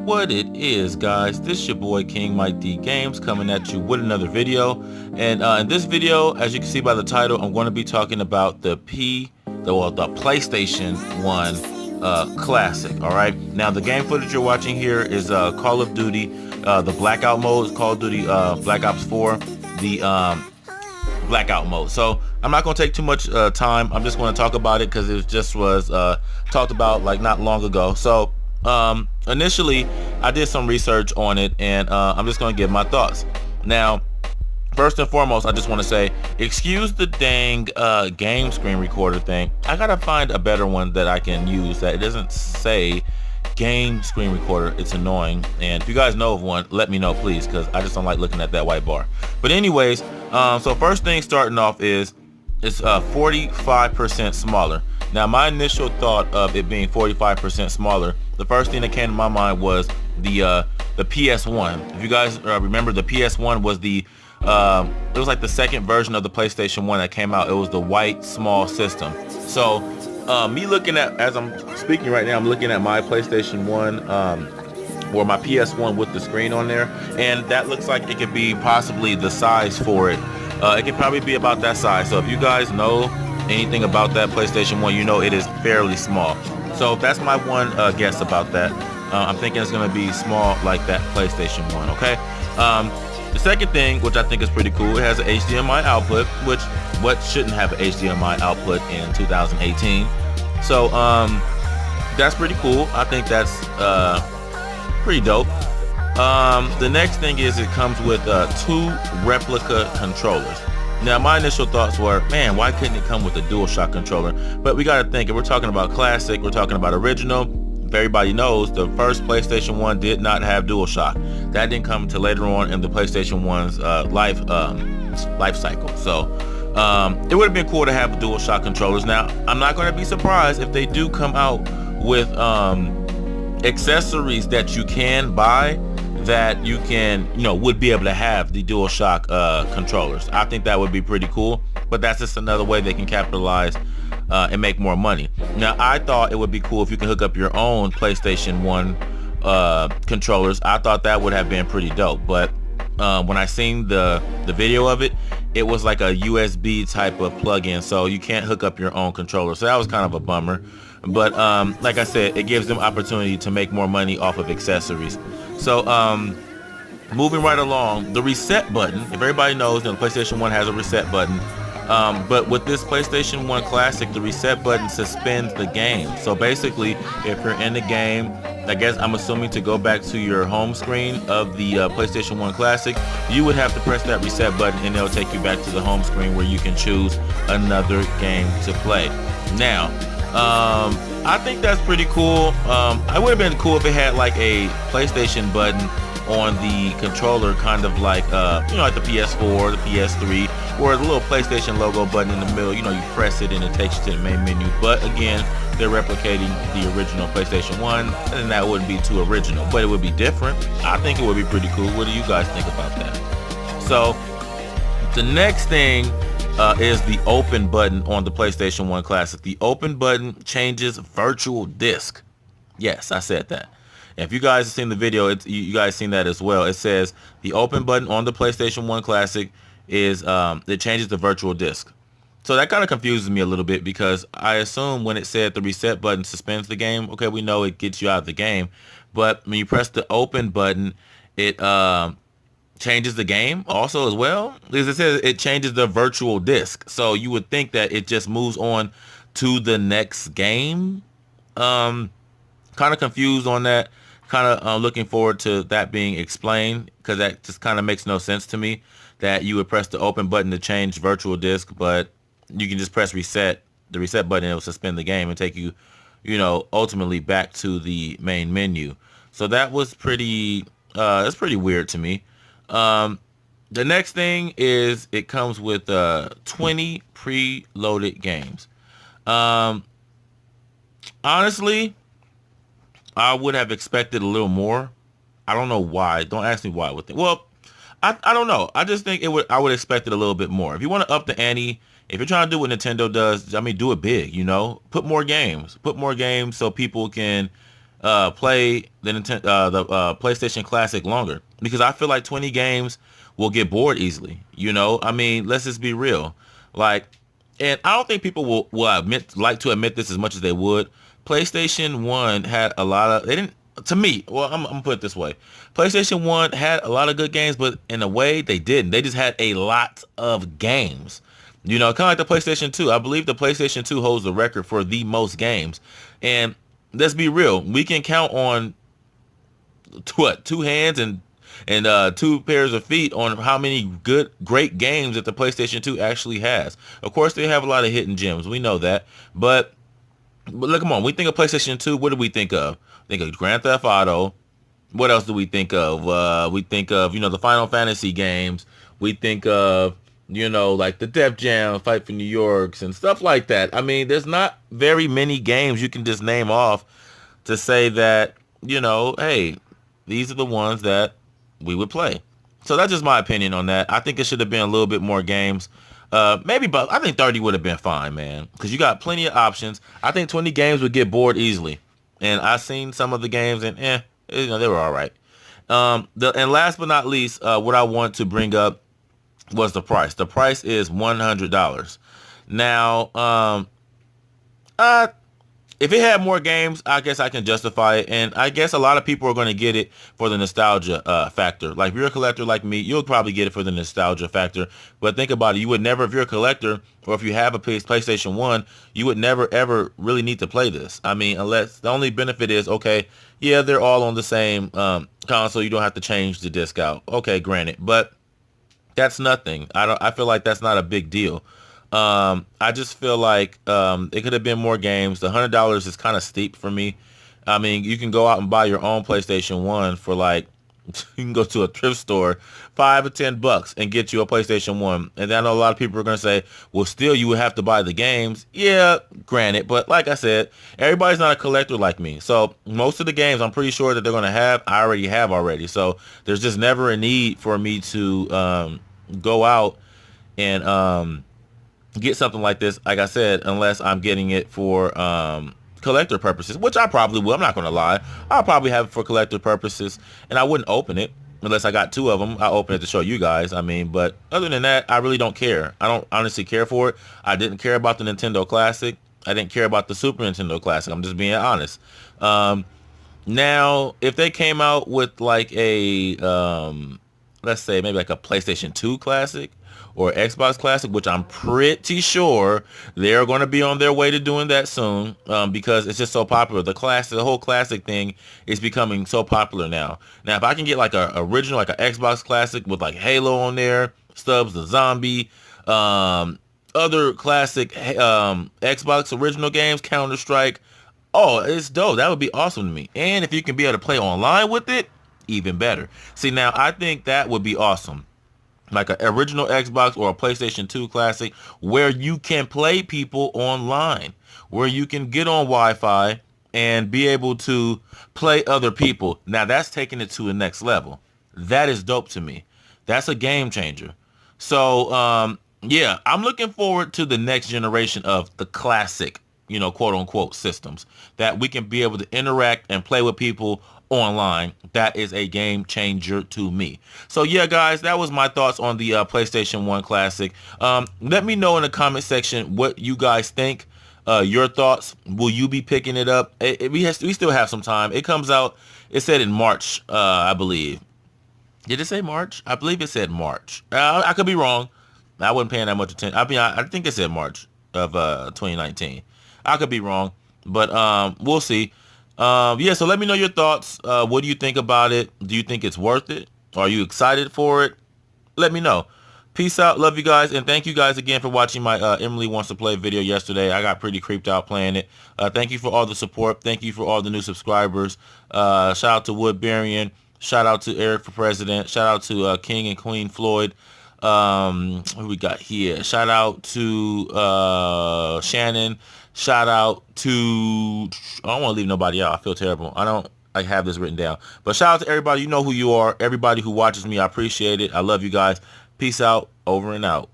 What it is, guys, this your boy King Mike D Games coming at you with another video. And in this video, as you can see by the title, I'm going to be talking about the PlayStation 1 Classic. All right, now the game footage you're watching here is Call of Duty, the Blackout mode, Call of Duty Black Ops 4, the Blackout mode. So I'm not going to take too much time. I'm just going to talk about it because it just was talked about like not long ago. So initially I did some research on it, and I'm just going to give my thoughts. Now, first and foremost, I just want to say, excuse the dang game screen recorder thing. I gotta find a better one that I can use that it doesn't say game screen recorder. It's annoying, and if you guys know of one, let me know please, because I just don't like looking at that white bar. But anyways, so first thing starting off is it's 45% smaller. Now, my initial thought of it being 45% smaller, the first thing that came to my mind was the PS1. If you guys remember, the PS1 was it was like the second version of the PlayStation 1 that came out. It was the white small system. So me looking at, as I'm speaking right now, I'm looking at my PlayStation 1 or my PS1 with the screen on there, and that looks like it could be possibly the size for it. It could probably be about that size. So if you guys know anything about that PlayStation 1, you know it is fairly small. So that's my one guess about that. I'm thinking it's going to be small like that PlayStation 1, okay? The second thing, which I think is pretty cool, it has an HDMI output, which what shouldn't have an HDMI output in 2018. So that's pretty cool. I think that's pretty dope. The next thing is it comes with 2 replica controllers. Now, my initial thoughts were, man, why couldn't it come with a DualShock controller? But we got to think, if we're talking about classic, we're talking about original. If everybody knows, the first PlayStation 1 did not have DualShock. That didn't come until later on in the PlayStation 1's life cycle. So it would have been cool to have DualShock controllers. Now, I'm not going to be surprised if they do come out with accessories that you can buy that you can, would be able to have the DualShock controllers. I think that would be pretty cool, but that's just another way they can capitalize and make more money. Now, I thought it would be cool if you can hook up your own PlayStation 1 controllers. I thought that would have been pretty dope, but when I seen the video of it, it was like a USB type of plug-in, so you can't hook up your own controller. So that was kind of a bummer. But like I said, it gives them opportunity to make more money off of accessories. So moving right along, the reset button, if everybody knows, the PlayStation 1 has a reset button. But with this PlayStation 1 Classic, the reset button suspends the game. So basically, if you're in the game, I guess I'm assuming to go back to your home screen of the PlayStation 1 Classic, you would have to press that reset button, and it'll take you back to the home screen where you can choose another game to play. Now, I think that's pretty cool. It would have been cool if it had like a PlayStation button on the controller, kind of like like the PS4, the PS3, or the little PlayStation logo button in the middle. You press it and it takes you to the main menu. But again, they're replicating the original PlayStation 1, and that wouldn't be too original, but it would be different. I think it would be pretty cool. What do you guys think about that? So the next thing is the open button on the PlayStation 1 Classic. The open button changes virtual disc. Yes, I said that. If you guys have seen the video, you guys seen that as well. It says the open button on the PlayStation 1 Classic is it changes the virtual disc. So that kind of confuses me a little bit, because I assume when it said the reset button suspends the game, okay, we know it gets you out of the game, but when you press the open button, it changes the game also as well. As it says, it changes the virtual disc. So you would think that it just moves on to the next game. Kind of confused on that. Kind of looking forward to that being explained, because that just kind of makes no sense to me, that you would press the open button to change virtual disc, but you can just press the reset button, and it will suspend the game and take you, ultimately back to the main menu. So that was that's pretty weird to me. The next thing is it comes with 20 preloaded games. Honestly, I would have expected a little more. I don't know why. Don't ask me why I would think. Well, I don't know. I just think I would expect it a little bit more. If you want to up the ante, if you're trying to do what Nintendo does, I mean, do it big, Put more games. Put more games so people can play the PlayStation Classic longer, because I feel like 20 games will get bored easily. You know, I mean, let's just be real. Like, and I don't think people will like to admit this as much as they would. PlayStation 1 had a lot of, they didn't, to me, well, I'm gonna put it this way. PlayStation 1 had a lot of good games, but in a way they didn't. They just had a lot of games. You know, kind of like the PlayStation 2. I believe the PlayStation 2 holds the record for the most games. And let's be real, we can count on two hands and two pairs of feet on how many great games that the PlayStation 2 actually has. Of course, they have a lot of hidden gems. We know that. But look, come on. We think of PlayStation 2. What do we think of? Think of Grand Theft Auto. What else do we think of? We think of, the Final Fantasy games. We think of, like the Def Jam, Fight for New Yorks and stuff like that. I mean, there's not very many games you can just name off to say that, hey, these are the ones that we would play. So that's just my opinion on that. I think it should have been a little bit more games. Maybe, but I think 30 would have been fine, man. Because you got plenty of options. I think 20 games would get bored easily. And I've seen some of the games and, they were all right. And last but not least, what I want to bring up was the price. The price is $100. Now, if it had more games, I guess I can justify it. And I guess a lot of people are going to get it for the nostalgia factor. Like, if you're a collector like me, you'll probably get it for the nostalgia factor. But think about it. You would never, if you're a collector, or if you have a PlayStation 1, you would never, ever really need to play this. I mean, unless the only benefit is, okay, yeah, they're all on the same console. You don't have to change the disc out. Okay, granted. But that's nothing. I feel like that's not a big deal. I just feel like it could have been more games. The $100 is kind of steep for me. I mean, you can go out and buy your own PlayStation 1 for like, you can go to a thrift store, $5 or $10 and get you a PlayStation 1. And I know a lot of people are going to say, well, still you would have to buy the games. Yeah, granted. But like I said, everybody's not a collector like me. So most of the games I'm pretty sure that they're going to have, I already have already. So there's just never a need for me to go out and get something like this, like I said, unless I'm getting it for collector purposes, which I probably will. I'm not going to lie. I'll probably have it for collector purposes, and I wouldn't open it unless I got two of them. I'll open it to show you guys. I mean, but other than that, I really don't care. I don't honestly care for it. I didn't care about the Nintendo Classic. I didn't care about the Super Nintendo Classic. I'm just being honest. Now, if they came out with like a, let's say maybe like a PlayStation 2 Classic, or Xbox Classic, which I'm pretty sure they're going to be on their way to doing that soon, because it's just so popular. The whole classic thing is becoming so popular now. Now, if I can get like a original, like an Xbox Classic with like Halo on there, Stubbs the Zombie, other classic Xbox original games, Counter-Strike, oh, it's dope. That would be awesome to me. And if you can be able to play online with it, even better. See, now I think that would be awesome. Like an original Xbox or a PlayStation 2 Classic, where you can play people online, where you can get on Wi-Fi and be able to play other people. Now that's taking it to the next level. That is dope to me. That's a game changer. So, yeah, I'm looking forward to the next generation of the classic, quote unquote systems that we can be able to interact and play with people online. That is a game changer to me. So yeah, guys, that was my thoughts on the PlayStation 1 Classic. Let me know in the comment section what you guys think. Your thoughts. Will you be picking it up? We still have some time. It comes out, it said in March, I believe. Did it say March? I believe it said March. I could be wrong. I wasn't paying that much attention. I think it said March of 2019. I could be wrong, but we'll see. Yeah, so let me know your thoughts. What do you think about it? Do you think it's worth it? Are you excited for it? Let me know. Peace out. Love you guys. And thank you guys again for watching my Emily Wants to Play video yesterday. I got pretty creeped out playing it. Thank you for all the support. Thank you for all the new subscribers. Shout out to Woodburyan. Shout out to Eric for President. Shout out to King and Queen Floyd. Who we got here? Shout out to Shannon. Shout out to, I don't want to leave nobody out. I feel terrible. I have this written down. But shout out to everybody. You know who you are. Everybody who watches me, I appreciate it. I love you guys. Peace out. Over and out.